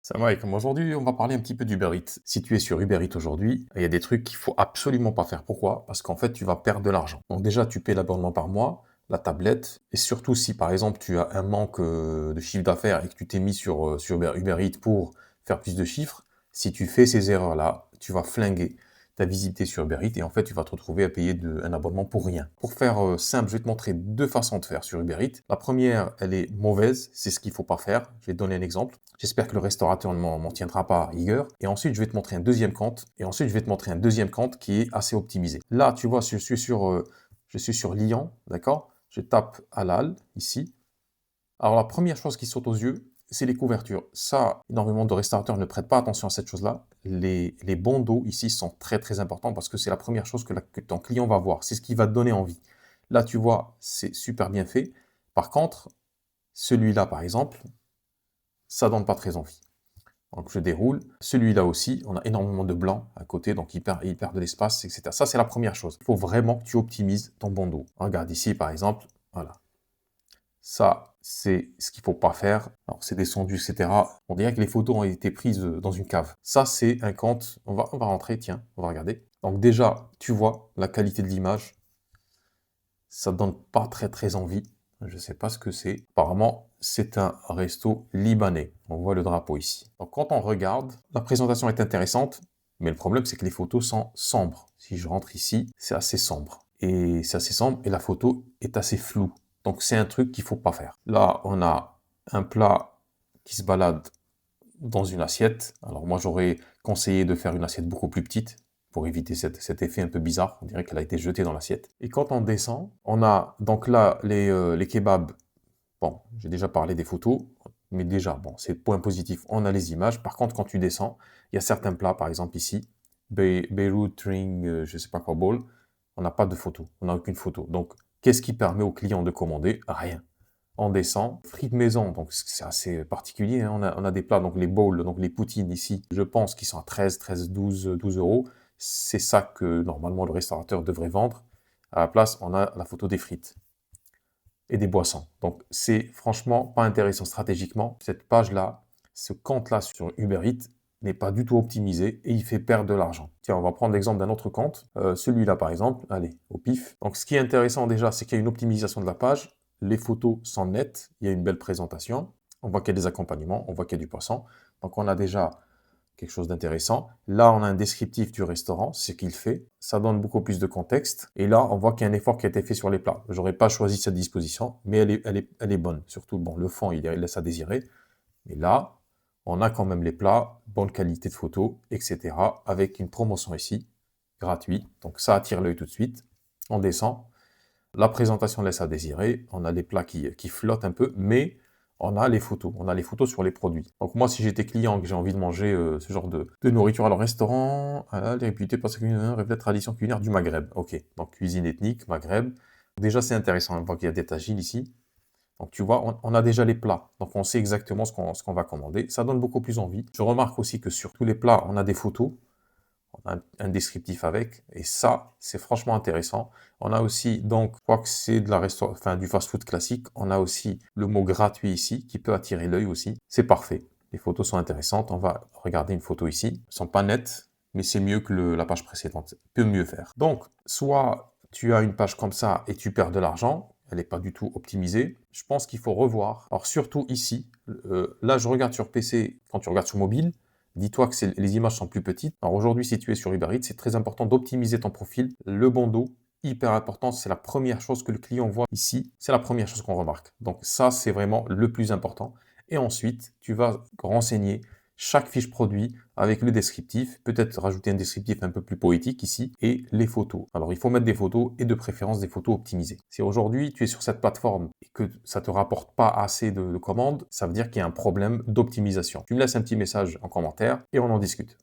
Salam alaikum. Aujourd'hui, on va parler un petit peu d'Uber Eats. Si tu es sur Uber Eats aujourd'hui, il y a des trucs qu'il faut absolument pas faire. Pourquoi? Parce qu'en fait, tu vas perdre de l'argent. Donc déjà, tu paies l'abonnement par mois, la tablette, et surtout si par exemple tu as un manque de chiffre d'affaires et que tu t'es mis sur Uber Eats pour faire plus de chiffres, si tu fais ces erreurs-là, tu vas flinguer ta visibilité sur Uber Eats et en fait, tu vas te retrouver à payer un abonnement pour rien. Pour faire simple, je vais te montrer deux façons de faire sur Uber Eats. La première, elle est mauvaise, c'est ce qu'il faut pas faire. Je vais te donner un exemple. J'espère que le restaurateur ne m'en tiendra pas à rigueur. Et ensuite, je vais te montrer un deuxième compte. Et ensuite, je vais te montrer un deuxième compte qui est assez optimisé. Là, tu vois, je suis sur Lyon, d'accord? Je tape halal ici. Alors, la première chose qui saute aux yeux, c'est les couvertures. Ça, énormément de restaurateurs ne prêtent pas attention à cette chose-là. Les bandeaux ici sont très très importants parce que c'est la première chose que ton client va voir. C'est ce qui va te donner envie. Là, tu vois, c'est super bien fait. Par contre, celui-là, par exemple, ça donne pas très envie. Donc je déroule. Celui-là aussi, on a énormément de blanc à côté, donc il perd de l'espace, etc. Ça, c'est la première chose. Il faut vraiment que tu optimises ton bandeau. Regarde ici, par exemple, voilà. Ça, c'est ce qu'il faut pas faire. Alors, c'est descendu, etc. On dirait que les photos ont été prises dans une cave. Ça, c'est un compte. On va rentrer, tiens, on va regarder. Donc déjà, tu vois la qualité de l'image. Ça donne pas très très envie. Je sais pas ce que c'est. Apparemment, c'est un resto libanais. On voit le drapeau ici. Donc quand on regarde, la présentation est intéressante, mais le problème c'est que les photos sont sombres. Si je rentre ici, c'est assez sombre. Et c'est assez sombre et la photo est assez floue. Donc c'est un truc qu'il faut pas faire. Là, on a un plat qui se balade dans une assiette. Alors moi, j'aurais conseillé de faire une assiette beaucoup plus petite pour éviter cet effet un peu bizarre. On dirait qu'elle a été jetée dans l'assiette. Et quand on descend, on a donc là les kebabs. Bon, j'ai déjà parlé des photos, mais déjà, bon, c'est point positif. On a les images. Par contre, quand tu descends, il y a certains plats, par exemple ici, Beirut Ring, je sais pas quoi, bowl, on n'a pas de photo. On n'a aucune photo. Donc, qu'est-ce qui permet au client de commander? Rien. On descend, frites maison, donc c'est assez particulier, hein. On a des plats, donc les bowls, donc les poutines ici, je pense qu'ils sont à 12 euros. C'est ça que normalement le restaurateur devrait vendre. À la place, on a la photo des frites et des boissons. Donc c'est franchement pas intéressant stratégiquement. Cette page-là, ce compte-là sur Uber Eats n'est pas du tout optimisé et il fait perdre de l'argent. Tiens, on va prendre l'exemple d'un autre compte, celui-là par exemple, allez, au pif. Donc ce qui est intéressant déjà, c'est qu'il y a une optimisation de la page, les photos sont nettes, il y a une belle présentation, on voit qu'il y a des accompagnements, on voit qu'il y a du poisson. Donc on a déjà quelque chose d'intéressant. Là, on a un descriptif du restaurant, ce qu'il fait. Ça donne beaucoup plus de contexte. Et là, on voit qu'il y a un effort qui a été fait sur les plats. J'aurais pas choisi cette disposition, mais elle est bonne. Surtout, bon, le fond, il laisse à désirer. Mais là, on a quand même les plats, bonne qualité de photo, etc. Avec une promotion ici, gratuite. Donc ça attire l'œil tout de suite. On descend. La présentation laisse à désirer. On a les plats qui flottent un peu, mais on a les photos. On a les photos sur les produits. Donc moi, si j'étais client et que j'ai envie de manger ce genre de nourriture, alors restaurant, voilà, les réputés parce que reflète tradition culinaire du Maghreb. Ok, donc cuisine ethnique, Maghreb. Déjà, c'est intéressant. On voit qu'il y a des tagines ici. Donc tu vois, on a déjà les plats. Donc on sait exactement ce qu'on va commander. Ça donne beaucoup plus envie. Je remarque aussi que sur tous les plats, on a des photos, on a un descriptif avec, et ça, c'est franchement intéressant. On a aussi, donc, je crois que c'est de enfin, du fast-food classique, on a aussi le mot gratuit ici, qui peut attirer l'œil aussi. C'est parfait. Les photos sont intéressantes. On va regarder une photo ici. Elles sont pas nettes, mais c'est mieux que la page précédente. Peut mieux faire. Donc, soit tu as une page comme ça et tu perds de l'argent, elle n'est pas du tout optimisée. Je pense qu'il faut revoir. Alors, surtout ici, là, je regarde sur PC, quand tu regardes sur mobile, dis-toi que les images sont plus petites. Alors aujourd'hui, si tu es sur Uber Eats, c'est très important d'optimiser ton profil. Le bandeau, hyper important, c'est la première chose que le client voit ici. C'est la première chose qu'on remarque. Donc ça, c'est vraiment le plus important. Et ensuite, tu vas renseigner chaque fiche produit avec le descriptif, peut-être rajouter un descriptif un peu plus poétique ici, et les photos. Alors il faut mettre des photos et de préférence des photos optimisées. Si aujourd'hui tu es sur cette plateforme et que ça ne te rapporte pas assez de commandes, ça veut dire qu'il y a un problème d'optimisation. Tu me laisses un petit message en commentaire et on en discute.